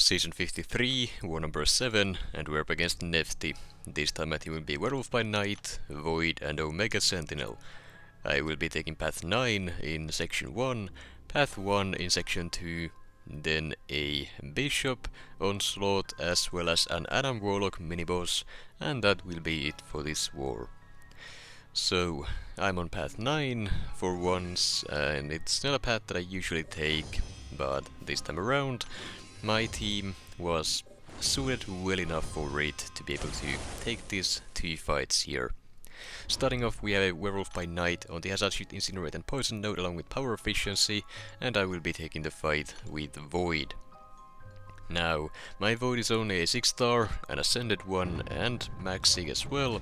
Season 53, War number 7, and we're up against Nefti. This time my team will be Werewolf by Night, Void and Omega Sentinel. I will be taking Path 9 in Section 1, Path 1 in Section 2, then a Bishop, Onslaught, as well as an Adam Warlock mini-boss, and that will be it for this war. So, I'm on Path 9 for once, and it's not a path that I usually take, but this time around my team was suited well enough for it to be able to take these two fights here. Starting off, we have a Werewolf by Night on the Hazard Shoot, Incinerate and Poison node along with Power Efficiency, and I will be taking the fight with Void. Now, my Void is only a 6-star, an Ascended one, and Maxing as well.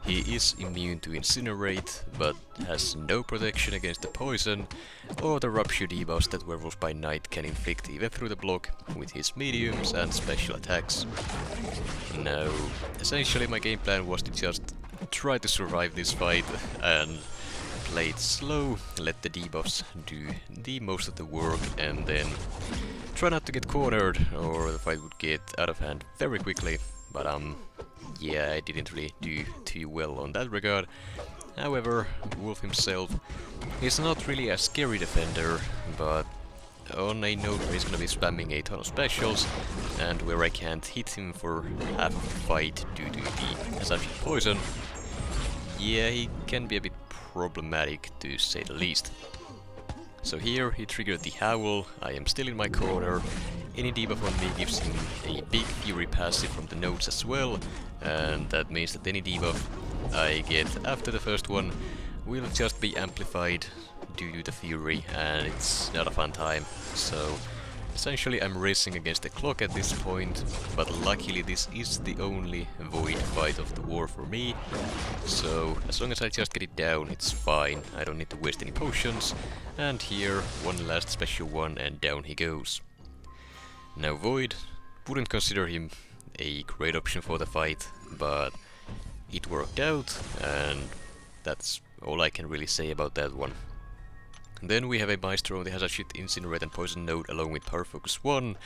He is immune to Incinerate, but has no protection against the poison or the rupture debuffs that Werewolf by Night can inflict even through the block with his mediums and special attacks. Now, essentially my game plan was to just try to survive this fight and play it slow, let the debuffs do the most of the work, and then try not to get cornered or the fight would get out of hand very quickly. But yeah, I didn't really do too well on that regard. However, Wolf himself is not really a scary defender, but on a node where he's gonna be spamming a ton of specials, and where I can't hit him for half of the fight due to the assumption poison, yeah, he can be a bit problematic to say the least. So here he triggered the Howl, I am still in my corner, any debuff on me gives him a big Fury passive from the nodes as well, and that means that any debuff I get after the first one will just be amplified due to the Fury, and it's not a fun time. So essentially I'm racing against the clock at this point, but luckily this is the only Void fight of the war for me, so as long as I just get it down it's fine, I don't need to waste any potions, and here one last special one and down he goes. Now Void, wouldn't consider him a great option for the fight, but it worked out, and that's all I can really say about that one. Then we have a Maestro on the Hazard Shoot, Incinerate and Poison node along with Power Focus 1,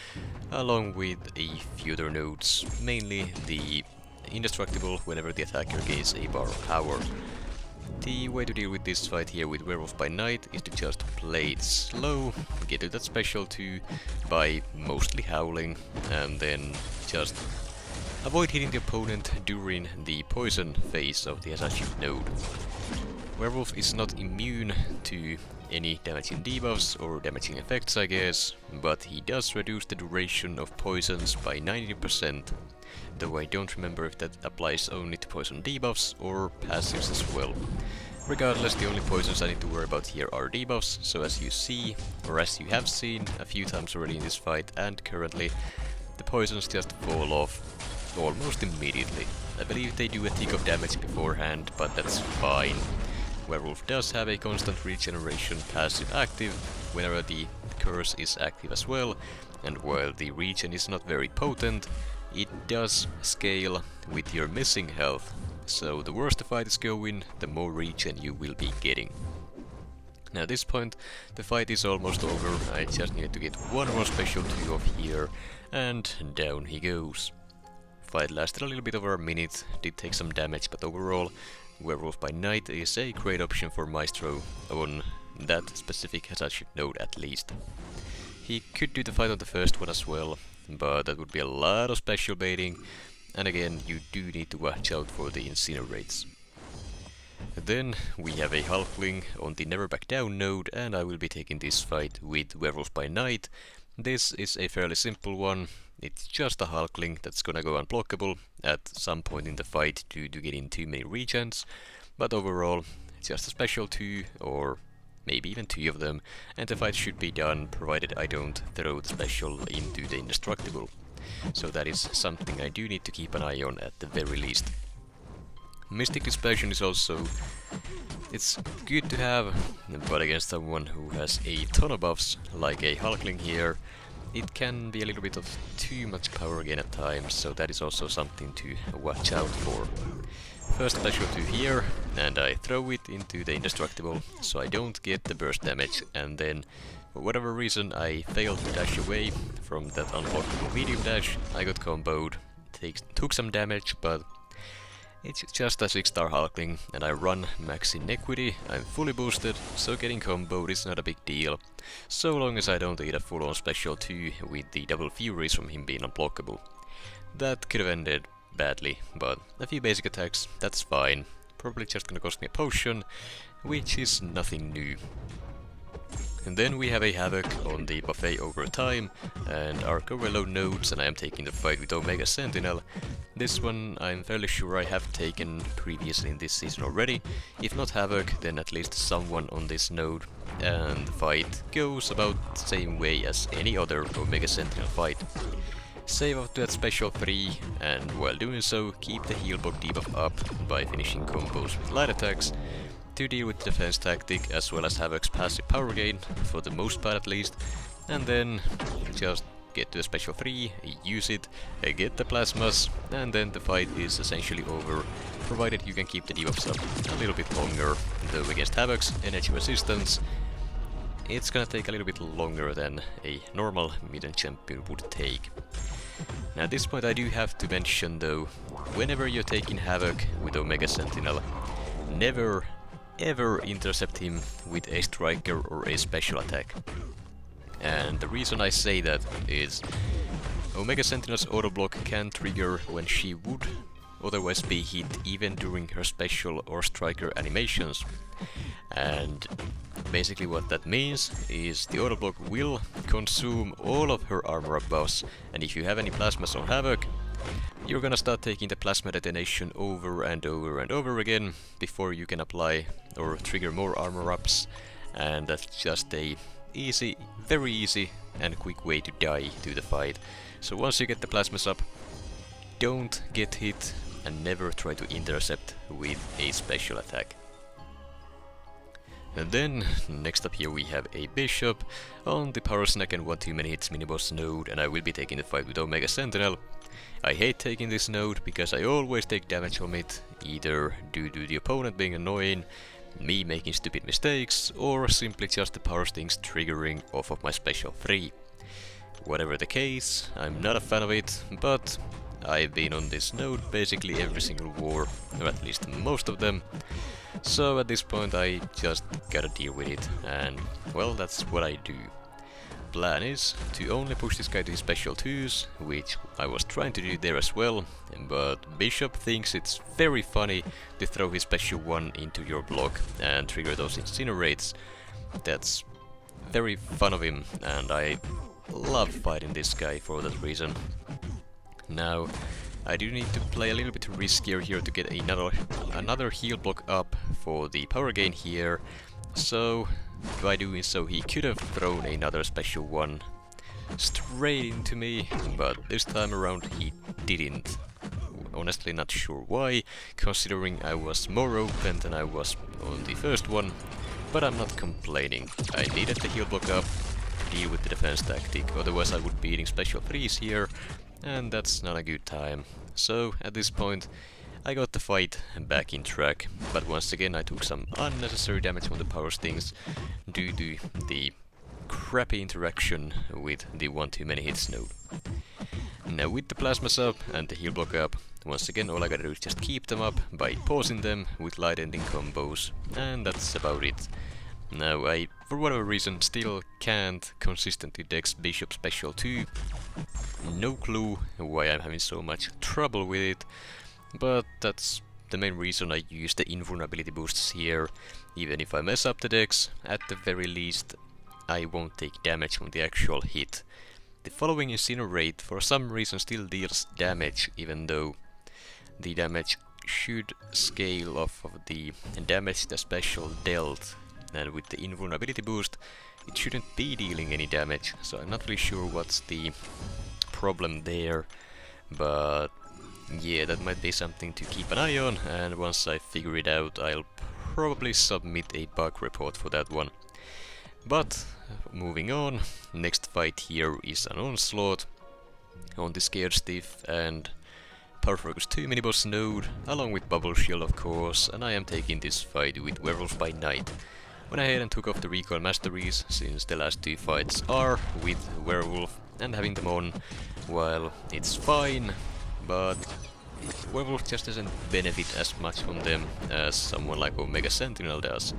along with a few other nodes, mainly the Indestructible whenever the attacker gains a bar of power. The way to deal with this fight here with Werewolf by Night is to just play it slow, get to that special 2 by mostly howling, and then just avoid hitting the opponent during the poison phase of the Hazard Shoot node. Werewolf is not immune to any damaging debuffs or damaging effects, I guess, but he does reduce the duration of poisons by 90%, though I don't remember if that applies only to poison debuffs or passives as well. Regardless, the only poisons I need to worry about here are debuffs, so as you see, or as you have seen a few times already in this fight and currently, the poisons just fall off almost immediately. I believe they do a tick of damage beforehand, but that's fine. Werewolf does have a constant regeneration passive active whenever the curse is active as well, and while the regen is not very potent, it does scale with your missing health, so the worse the fight is going, the more regen you will be getting. Now at this point, the fight is almost over, I just need to get one more special 2 off here, and down he goes. Fight lasted a little bit over a minute, did take some damage, but overall, Werewolf by Night is a great option for Maestro on that specific Hazard Shoot node at least. He could do the fight on the first one as well, but that would be a lot of special baiting, and again you do need to watch out for the Incinerates. Then we have a Hulkling on the Never Back Down node, and I will be taking this fight with Werewolf by Night. This is a fairly simple one. It's just a Hulkling that's gonna go unblockable at some point in the fight due to getting too many regens, but overall just a special 2 or maybe even 2 of them, and the fight should be done provided I don't throw the special into the Indestructible. So that is something I do need to keep an eye on at the very least. Mystic Dispersion is also, it's good to have, but against someone who has a ton of buffs like a Hulkling here, it can be a little bit of too much power again at times, so that is also something to watch out for. first special 2 here, and I throw it into the indestructible, so I don't get the burst damage, and then for whatever reason I failed to dash away from that unblockable medium dash. I got comboed, took some damage, but it's just a 6-star Hulkling, and I run max inequity. I'm fully boosted, so getting comboed is not a big deal, so long as I don't eat a full-on special 2 with the double furies from him being unblockable. That could have ended badly, but a few basic attacks, that's fine. Probably just gonna cost me a potion, which is nothing new. And then we have a Havok on the buffet over time, and our overload nodes, and I am taking the fight with Omega Sentinel. This one I'm fairly sure I have taken previously in this season already. If not Havok, then at least someone on this node, and the fight goes about the same way as any other Omega Sentinel fight. Save up to that special 3, and while doing so, keep the heal block debuff up by finishing combos with light attacks, to deal with the defense tactic as well as Havok's passive power gain, for the most part at least, and then just get to a special 3, use it, get the plasmas, and then the fight is essentially over, provided you can keep the debuffs up a little bit longer, though against Havok's energy resistance it's gonna take a little bit longer than a normal mid-end champion would take. Now at this point I do have to mention though, whenever you're taking Havok with Omega Sentinel, never ever intercept him with a striker or a special attack. And the reason I say that is Omega Sentinel's auto block can trigger when she would otherwise be hit even during her special or striker animations. And basically what that means is the auto block will consume all of her armor up buffs, and if you have any plasmas on Havok, you're gonna start taking the plasma detonation over and over and over again before you can apply or trigger more armor ups, and that's just a easy, very easy and quick way to die to the fight. So once you get the plasmas up, don't get hit and never try to intercept with a special attack. And then, next up here we have a Bishop on the Power Snack and 1 too many hits miniboss node, and I will be taking the fight with Omega Sentinel. I hate taking this node because I always take damage from it, either due to the opponent being annoying, me making stupid mistakes, or simply just the power stings triggering off of my special 3. Whatever the case, I'm not a fan of it, but I've been on this node basically every single war, or at least most of them, so at this point I just gotta deal with it, and well, that's what I do. Plan is to only push this guy to his special 2s, which I was trying to do there as well, but Bishop thinks it's very funny to throw his special 1 into your block and trigger those incinerates. That's very fun of him, and I love fighting this guy for that reason. Now, I do need to play a little bit riskier here to get another heal block up for the power gain here, so by doing so he could have thrown another special 1 straight into me, but this time around he didn't. Honestly not sure why, considering I was more open than I was on the first one, but I'm not complaining. I needed the heal block up to deal with the defense tactic, otherwise I would be eating special 3s here, and that's not a good time. So at this point I got the fight back in track, but once again I took some unnecessary damage from the power stings due to the crappy interaction with the 1 too many hits node. Now with the plasmas up and the heal block up, once again all I gotta do is just keep them up by pausing them with light ending combos, and that's about it. Now I, for whatever reason, still can't consistently dex Bishop special 2. No clue why I'm having so much trouble with it, but that's the main reason I use the invulnerability boosts here. Even if I mess up the dex, at the very least I won't take damage from the actual hit. The following incinerate for some reason still deals damage, even though the damage should scale off of the damage the special dealt. And with the invulnerability boost, it shouldn't be dealing any damage, so I'm not really sure what's the problem there, but yeah, that might be something to keep an eye on, and once I figure it out I'll probably submit a bug report for that one. But moving on, next fight here is an Onslaught on the Scared Stiff, and Power Focus 2 miniboss node, along with Bubble Shield of course, and I am taking this fight with Werewolf by Night. Went ahead and took off the recoil masteries, since the last two fights are with Werewolf, and having them on, well, it's fine, but Werewolf just doesn't benefit as much from them as someone like Omega Sentinel does,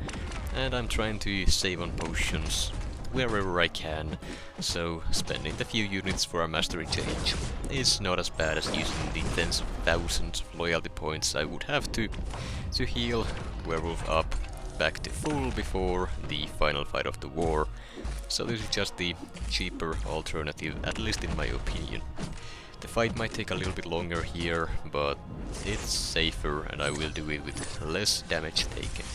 and I'm trying to save on potions wherever I can, so spending the few units for a mastery change is not as bad as using the tens of thousands of loyalty points I would have to heal Werewolf up back to full before the final fight of the war. So this is just the cheaper alternative, at least in my opinion. The fight might take a little bit longer here, but it's safer and I will do it with less damage taken.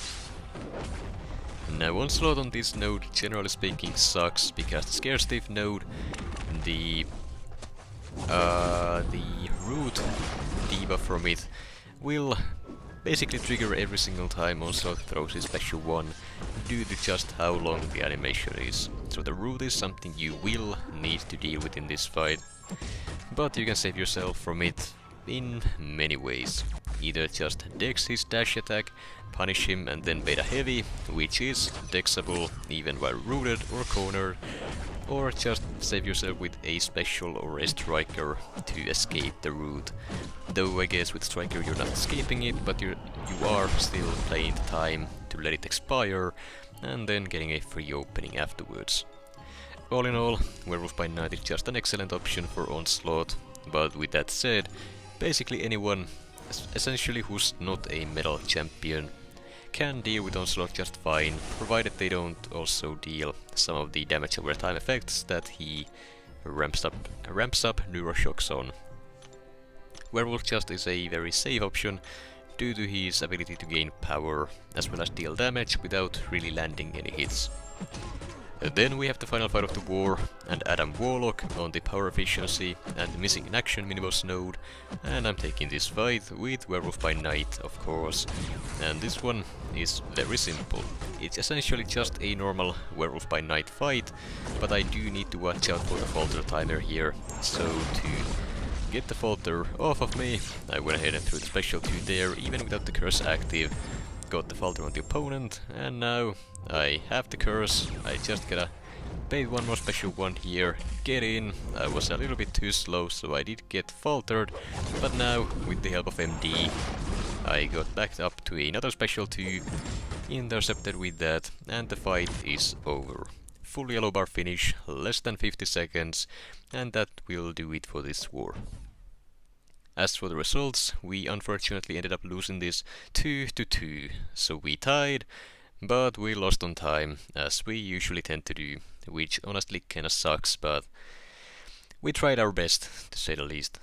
Now Onslaught on this node, generally speaking, sucks because the Scare Stiff node, the root debuff from it will basically trigger every single time Onslaught throws his special one due to just how long the animation is. So the root is something you will need to deal with in this fight, but you can save yourself from it in many ways. Either just dex his dash attack, punish him and then beta heavy, which is dexable even while rooted or cornered, or just save yourself with a special or a striker to escape the root. Though I guess with striker you're not escaping it, but you are still playing the time to let it expire and then getting a free opening afterwards. All in all, Werewolf by Night is just an excellent option for Onslaught, but with that said, basically anyone essentially who's not a metal champion can deal with Onslaught just fine, provided they don't also deal some of the damage over time effects that he ramps up Neuroshocks on. Werewolf just is a very safe option due to his ability to gain power as well as deal damage without really landing any hits. Then we have the final fight of the war, and Adam Warlock on the power efficiency and missing in action miniboss node, and I'm taking this fight with Werewolf by Night, of course, and this one is very simple. It's essentially just a normal Werewolf by Night fight, but I do need to watch out for the falter timer here, so to get the falter off of me, I went ahead and threw the special 2 there, even without the curse active. Got the falter on the opponent, and now I have the curse. I just gotta bait one more special one here, get in. I was a little bit too slow, so I did get faltered, but now with the help of MD I got backed up to another special 2, intercepted with that, and the fight is over. Full yellow bar finish, less than 50 seconds, and that will do it for this war. As for the results, we unfortunately ended up losing this 2-2, so we tied, but we lost on time, as we usually tend to do, which honestly kinda sucks, but we tried our best, to say the least.